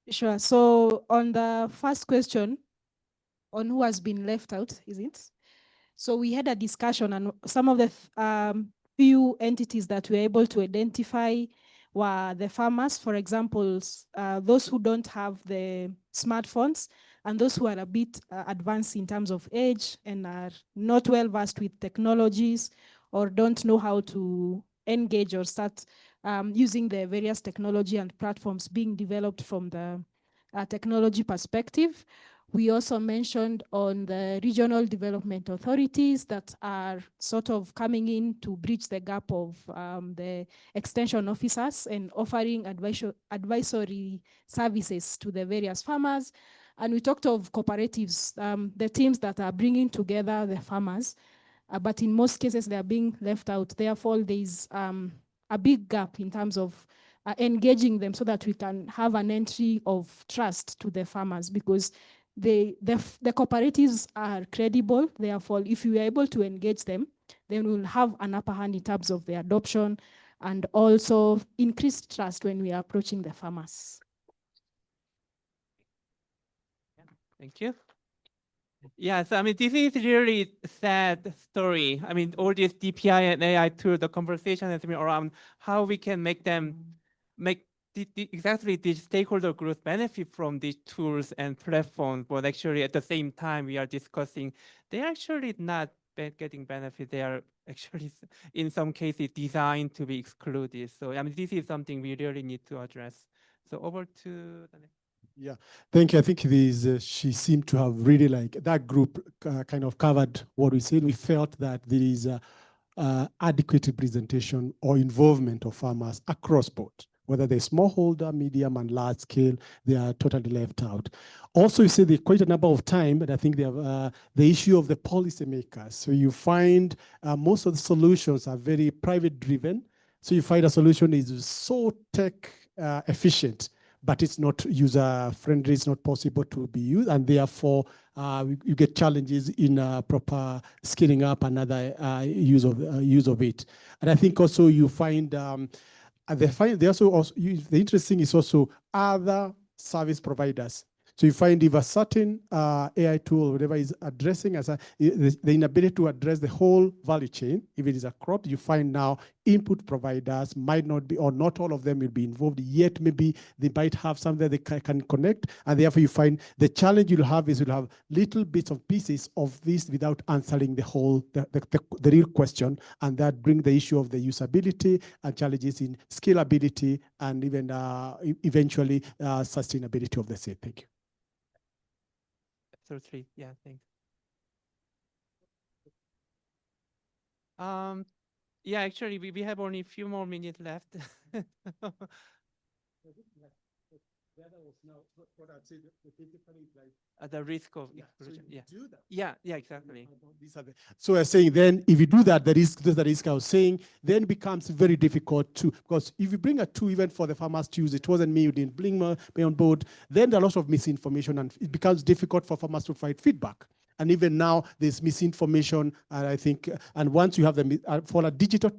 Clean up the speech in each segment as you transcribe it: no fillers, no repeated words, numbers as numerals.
Sure. So on the first question on who has been left out, is it? So we had a discussion, and some of the few entities that we were able to identify were the farmers, for example, those who don't have the smartphones and those who are a bit advanced in terms of age and are not well versed with technologies or don't know how to engage or start using the various technology and platforms being developed from the technology perspective. We also mentioned on the regional development authorities that are sort of coming in to bridge the gap of the extension officers and offering advisory services to the various farmers. And we talked of cooperatives, the teams that are bringing together the farmers, but in most cases they are being left out. Therefore, there's a big gap in terms of engaging them so that we can have an entry of trust to the farmers, because the cooperatives are credible. Therefore, if we are able to engage them, then we'll have an upper hand in terms of the adoption and also increased trust when we are approaching the farmers. Thank you. Yeah, so I mean, this is really sad story. I mean, all these DPI and AI tools, the conversation has been around how we can make them make exactly the stakeholder groups benefit from these tools and platforms, but actually at the same time we are discussing they're actually not getting benefit. They are actually in some cases designed to be excluded. So I mean, this is something we really need to address. So over to the next. Yeah, thank you. I think these, she seemed to have really like that group kind of covered what we said. We felt that there is adequate representation or involvement of farmers across board, whether they're smallholder, medium, and large scale, they are totally left out. Also, you see quite a number of time, but I think they have the issue of the policymakers. So you find most of the solutions are very private driven. So you find a solution is so tech efficient, but it's not user friendly, it's not possible to be used, and therefore you get challenges in proper scaling up another use of it. And I think also you find they also the interesting is also other service providers. So you find if a certain AI tool or whatever is addressing as the inability to address the whole value chain, if it is a crop, you find now input providers might not be, or not all of them will be involved, yet maybe they might have something they can connect, and therefore you find the challenge you'll have is you'll have little bits of pieces of this without answering the whole, the real question, and that bring the issue of the usability and challenges in scalability and even eventually sustainability of the same. Thank you. Absolutely, yeah, thanks. Yeah, actually, we have only a few more minutes left. At the risk of exclusion, yeah. Yeah, exactly. So we're saying then, if you do that, the risk I was saying, then it becomes very difficult to, because if you bring a tool even for the farmers to use, it wasn't me, you didn't bring me on board, then there are lots of misinformation and it becomes difficult for farmers to provide feedback. And even now, there's misinformation, and I think, and once you have the for a digital,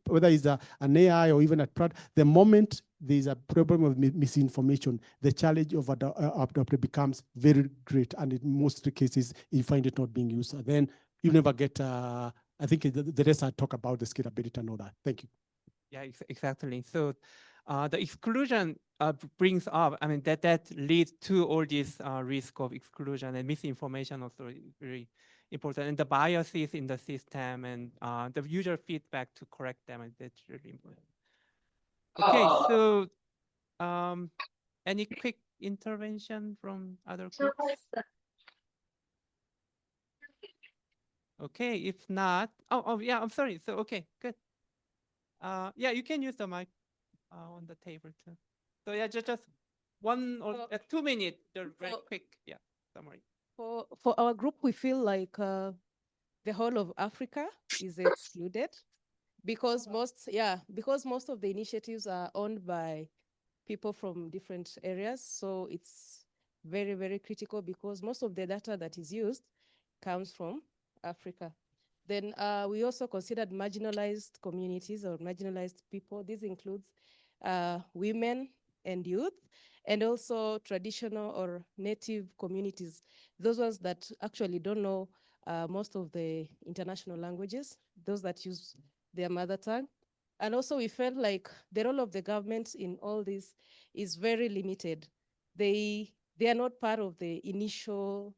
whether it's an AI or even a product, the moment there's a problem of misinformation, the challenge of adoption becomes very great, and in most cases, you find it not being used. And then you never get. I think the rest I talk about the scalability and all that. Thank you. Yeah, exactly. So the exclusion brings up, I mean, that leads to all this risk of exclusion, and misinformation also is very important, and the biases in the system and the user feedback to correct them, and that's really important. Okay, so any quick intervention from other groups? Okay, if not, oh yeah, I'm sorry. So okay, good. Yeah, you can use the mic on the table too. So yeah, just 1 or 2 minutes, very quick, yeah, summary. For our group, we feel like the whole of Africa is excluded because most of the initiatives are owned by people from different areas. So it's very, very critical because most of the data that is used comes from Africa. Then we also considered marginalized communities or marginalized people. This includes women, and youth, and also traditional or native communities, those ones that actually don't know most of the international languages, those that use their mother tongue. And also we felt like the role of the government in all this is very limited. They are not part of the initial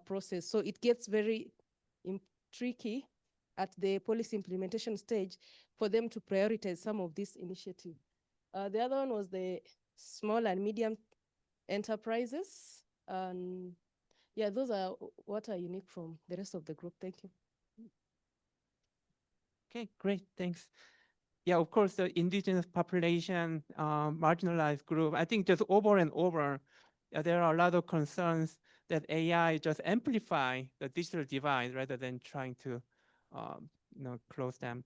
process. So it gets very tricky at the policy implementation stage for them to prioritize some of these initiatives. The other one was the small and medium enterprises. And yeah, those are what are unique from the rest of the group. Thank you. Okay, great, thanks. Yeah, of course, the indigenous population, marginalized group, I think just over and over, there are a lot of concerns that AI just amplify the digital divide rather than trying to close them.